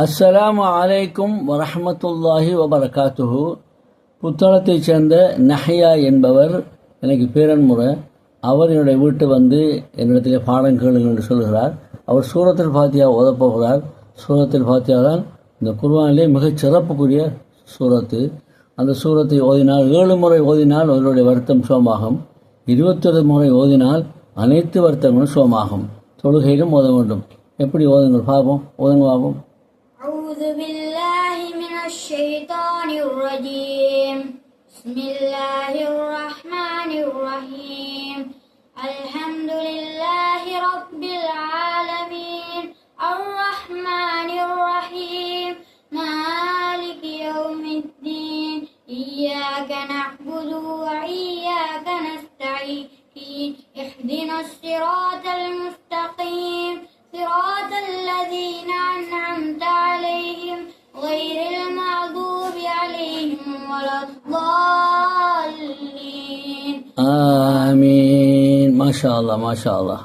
அஸ்ஸலாமு அலைக்கும் வரஹ்மத்துல்லாஹி வபரகாத்துஹு. புத்தளத்தைச் சேர்ந்த நஹ்யா என்பவர் எனக்கு பேரன்முறை. அவர் என்னுடைய வீட்டு வந்து என்னிடத்தில் பாடம் கேளுங்கள் என்று சொல்கிறார். அவர் சூரத்துல் ஃபாத்திஹா ஓதப்போகிறார். சூரத்துல் ஃபாத்திஹா தான் இந்த குர்ஆனிலே மிகச் சிறப்புக்குரிய சூரத்து. அந்த சூரத்தை ஓதினால் 7 முறை ஓதினால் அவருடைய வருத்தம் சோமாகும். 21 முறை ஓதினால் அனைத்து வருத்தங்களும் சோமாகும். தொழுகையிலும் ஓத வேண்டும். எப்படி ஓதுங்கள் பார்ப்போம். ஓதுங்க பார்ப்போம். أعوذ بالله من الشيطان الرجيم. بسم الله الرحمن الرحيم. الحمد لله رب العالمين الرحمن الرحيم مالك يوم الدين إياك نعبد وإياك نستعين اهدنا الصراط المستقيم صراط الذين أنعمت عليهم غير المغضوب عليهم ولا الضالين. آمين. ما شاء الله ما شاء الله.